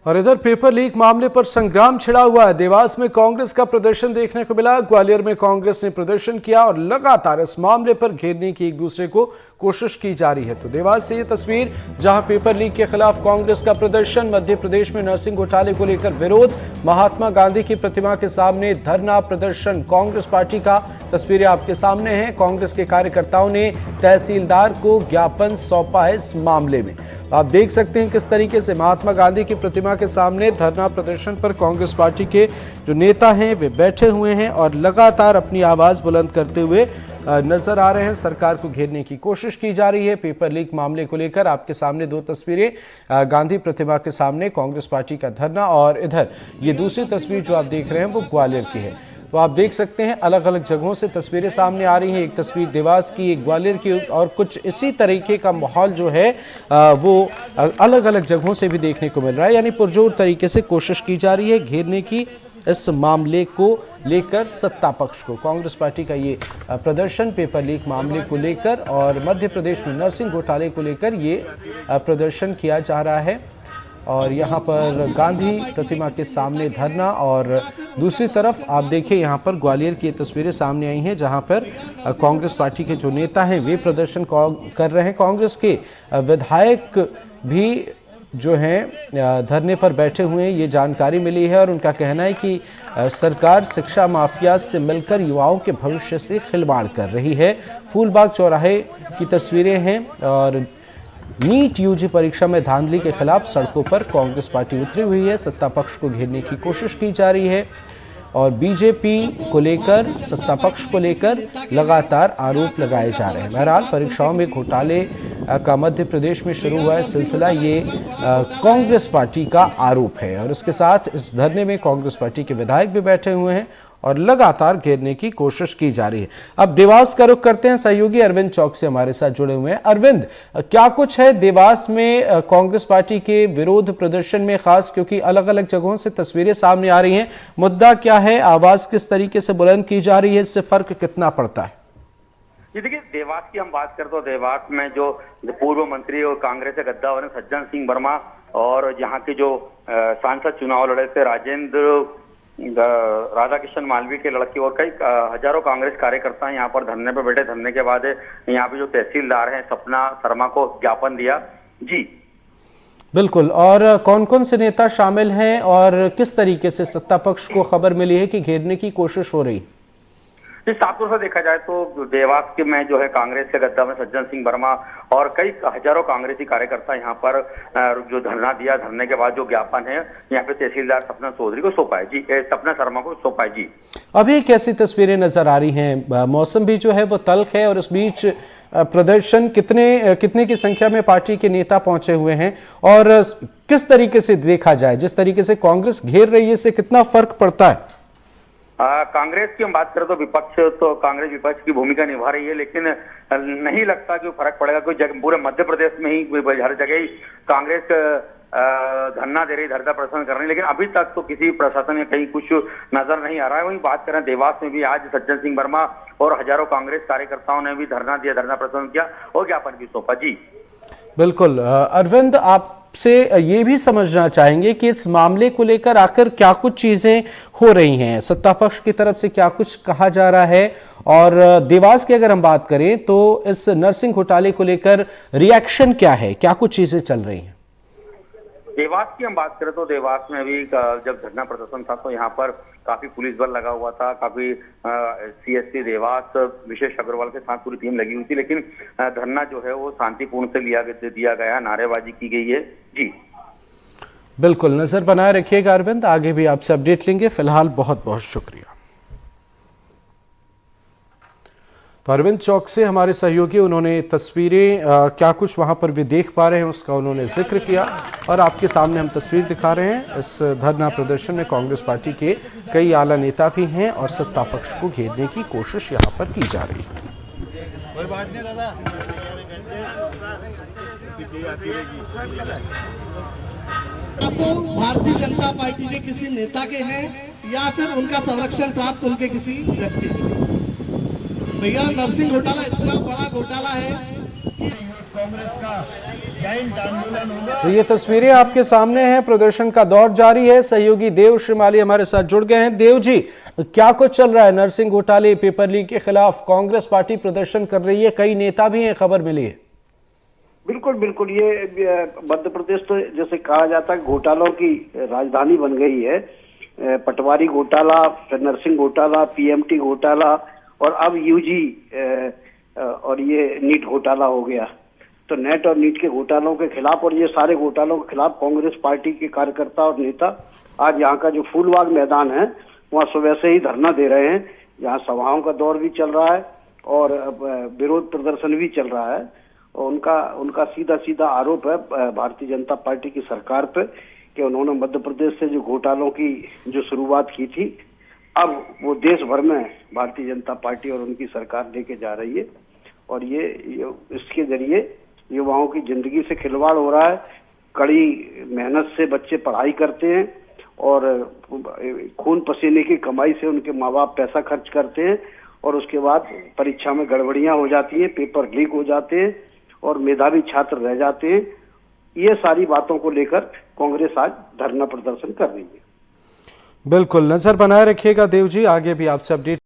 और इधर paper leak मामले पर संग्राम छिड़ा हुआ है। देवास में कांग्रेस का प्रदर्शन देखने को मिला। ग्वालियर में कांग्रेस ने प्रदर्शन किया और लगातार इस मामले पर घेरने की एक दूसरे को कोशिश की जा रही है। तो देवास से ये तस्वीर, जहां पेपर लीक के खिलाफ कांग्रेस का प्रदर्शन, मध्य प्रदेश में नर्सिंग घोटाले को लेकर विरोध, महात्मा गांधी की प्रतिमा के सामने धरना प्रदर्शन कांग्रेस पार्टी का। तस्वीरें आपके सामने हैं। कांग्रेस के कार्यकर्ताओं ने तहसीलदार को ज्ञापन सौंपा है इस मामले में। आप देख सकते हैं किस तरीके से महात्मा गांधी की प्रतिमा के सामने धरना प्रदर्शन पर कांग्रेस पार्टी के जो नेता हैं वे बैठे हुए हैं और लगातार अपनी आवाज बुलंद करते हुए नजर आ रहे हैं। सरकार को घेरने की कोशिश की जा रही है पेपर लीक मामले को लेकर। आपके सामने दो तस्वीरें, गांधी प्रतिमा के सामने कांग्रेस पार्टी का धरना, और इधर ये दूसरी तस्वीर जो आप देख रहे हैं वो ग्वालियर की है। तो आप देख सकते हैं अलग अलग जगहों से तस्वीरें सामने आ रही हैं। एक तस्वीर देवास की, एक ग्वालियर की, और कुछ इसी तरीके का माहौल जो है वो अलग अलग जगहों से भी देखने को मिल रहा है। यानी पुरजोर तरीके से कोशिश की जा रही है घेरने की इस मामले को लेकर सत्ता पक्ष को। कांग्रेस पार्टी का ये प्रदर्शन पेपर लीक मामले को लेकर और मध्य प्रदेश में नर्सिंग घोटाले को लेकर ये प्रदर्शन किया जा रहा है। और यहाँ पर गांधी प्रतिमा के सामने धरना, और दूसरी तरफ आप देखिए यहाँ पर ग्वालियर की तस्वीरें सामने आई हैं जहाँ पर कांग्रेस पार्टी के जो नेता हैं वे प्रदर्शन कर रहे हैं। कांग्रेस के विधायक भी जो हैं धरने पर बैठे हुए हैं, ये जानकारी मिली है। और उनका कहना है कि सरकार शिक्षा माफिया से मिलकर युवाओं के भविष्य से खिलवाड़ कर रही है। फूलबाग चौराहे की तस्वीरें हैं और नीट यूजी परीक्षा में धांधली के खिलाफ सड़कों पर कांग्रेस पार्टी उतरी हुई है। सत्ता पक्ष को घेरने की कोशिश की जा रही है और बीजेपी को लेकर, सत्ता पक्ष को लेकर लगातार आरोप लगाए जा रहे हैं। बहरहाल परीक्षाओं में घोटाले का मध्य प्रदेश में शुरू हुआ है सिलसिला, ये कांग्रेस पार्टी का आरोप है। और इसके साथ इस धरने में कांग्रेस पार्टी के विधायक भी बैठे हुए हैं और लगातार घेरने की कोशिश की जा रही है। अब देवास का रुख करते हैं। सहयोगी अरविंद चौक से हमारे साथ जुड़े हुए हैं। अरविंद, क्या कुछ है देवास में कांग्रेस पार्टी के विरोध प्रदर्शन में खास, क्योंकि अलग अलग जगहों से तस्वीरें सामने आ रही हैं। मुद्दा क्या है, आवाज किस तरीके से बुलंद की जा रही है, इससे फर्क कितना पड़ता है? ये देखिए, देवास की हम बात करते हो, देवास में जो पूर्व मंत्री और कांग्रेस के गद्दावर सज्जन सिंह वर्मा और यहाँ के जो सांसद चुनाव लड़े थे राधा किशन मालवीय के लड़के और कई हजारों कांग्रेस कार्यकर्ता यहाँ पर धरने पर बैठे। धरने के बाद यहाँ पे जो तहसीलदार हैं सपना शर्मा को ज्ञापन दिया। जी बिल्कुल। और कौन कौन से नेता शामिल हैं और किस तरीके से सत्ता पक्ष को खबर मिली है कि घेरने की कोशिश हो रही? साफ तौर से देखा जाए तो देवास के में जो है कांग्रेस के गद्दा में सज्जन सिंह वर्मा और कई हजारों कांग्रेसी कार्यकर्ता यहाँ पर जो धरना दिया। धरने के बाद जो ज्ञापन है यहाँ पे तहसीलदार सपना चौधरी को सौंपा है जी, सपना शर्मा को सौंपा है जी। अभी कैसी तस्वीरें नजर आ रही हैं? मौसम भी जो है वो तल्ख है और इस बीच प्रदर्शन कितने की संख्या में पार्टी के नेता पहुंचे हुए हैं और किस तरीके से देखा जाए, जिस तरीके से कांग्रेस घेर रही है, इससे कितना फर्क पड़ता है? कांग्रेस की हम बात करें तो कांग्रेस विपक्ष की भूमिका निभा रही है, लेकिन नहीं लगता कि फर्क पड़ेगा। कोई पूरे मध्य प्रदेश में ही हर जगह ही कांग्रेस धरना दे रही, धरना प्रदर्शन कर रही है, लेकिन अभी तक तो किसी प्रशासन में कहीं कुछ नजर नहीं आ रहा है। वहीं बात करें देवास में भी आज सज्जन सिंह वर्मा और हजारों कांग्रेस कार्यकर्ताओं ने भी धरना दिया, धरना प्रदर्शन किया और ज्ञापन भी सौंपा जी। बिल्कुल। अरविंद, आपसे ये भी समझना चाहेंगे कि इस मामले को लेकर आखिर क्या कुछ चीजें हो रही हैं, सत्ता पक्ष की तरफ से क्या कुछ कहा जा रहा है, और देवास की अगर हम बात करें तो इस नर्सिंग घोटाले को लेकर रिएक्शन क्या है, क्या कुछ चीजें चल रही हैं? देवास की हम बात करें तो देवास में भी जब धरना प्रदर्शन था तो यहाँ पर काफी पुलिस बल लगा हुआ था, काफी सीएसपी देवास विशेष अग्रवाल के साथ पूरी टीम लगी हुई थी, लेकिन धरना जो है वो शांतिपूर्ण से दिया गया, नारेबाजी की गई है जी। बिल्कुल, नजर बनाए रखिएगा अरविंद, आगे भी आपसे अपडेट लेंगे। फिलहाल बहुत बहुत शुक्रिया। तो अरविंद चौक से हमारे सहयोगी, उन्होंने तस्वीरें क्या कुछ वहां पर भी देख पा रहे हैं उसका उन्होंने जिक्र किया और आपके सामने हम तस्वीर दिखा रहे हैं। इस धरना प्रदर्शन में कांग्रेस पार्टी के कई आला नेता भी हैं और सत्ता पक्ष को घेरने की कोशिश यहां पर की जा रही है। कोई बात नहीं दादा, तो भारतीय जनता पार्टी के किसी नेता के हैं या फिर उनका संरक्षण प्राप्त उनके किसी व्यक्ति के। भैया, नर्सिंग घोटाला इतना बड़ा घोटाला है कि कांग्रेस का जैंट आंदोलन होगा। तो ये तस्वीरें आपके सामने हैं, प्रदर्शन का दौर जारी है। सहयोगी देव श्रीमाली हमारे साथ जुड़ गए हैं। देव जी, क्या कुछ चल रहा है? नरसिंह घोटाले, पेपर लीक के खिलाफ कांग्रेस पार्टी प्रदर्शन कर रही है, कई नेता भी हैं, खबर मिली है। बिल्कुल बिल्कुल, ये मध्य प्रदेश तो जैसे कहा जाता है घोटालों की राजधानी बन गई है। पटवारी घोटाला, फिर नरसिंह घोटाला, पीएमटी घोटाला और अब यूजी और ये नीट घोटाला हो गया। तो नेट और नीट के घोटालों के खिलाफ और ये सारे घोटालों के खिलाफ कांग्रेस पार्टी के कार्यकर्ता और नेता आज यहाँ का जो फूलबाग मैदान है वहाँ सुबह से ही धरना दे रहे हैं। यहाँ सभाओं का दौर भी चल रहा है और विरोध प्रदर्शन भी चल रहा है। और उनका सीधा सीधा आरोप है भारतीय जनता पार्टी की सरकार पे कि उन्होंने मध्य प्रदेश से जो घोटालों की जो शुरुआत की थी, अब वो देश भर में भारतीय जनता पार्टी और उनकी सरकार लेके जा रही है। और ये इसके जरिए युवाओं की जिंदगी से खिलवाड़ हो रहा है। कड़ी मेहनत से बच्चे पढ़ाई करते हैं और खून पसीने की कमाई से उनके माँ बाप पैसा खर्च करते हैं और उसके बाद परीक्षा में गड़बड़ियां हो जाती हैं, पेपर लीक हो जाते हैं और मेधावी छात्र रह जाते हैं। ये सारी बातों को लेकर कांग्रेस आज धरना प्रदर्शन कर रही है। बिल्कुल, नजर बनाए रखिएगा देव जी, आगे भी आपसे अपडेट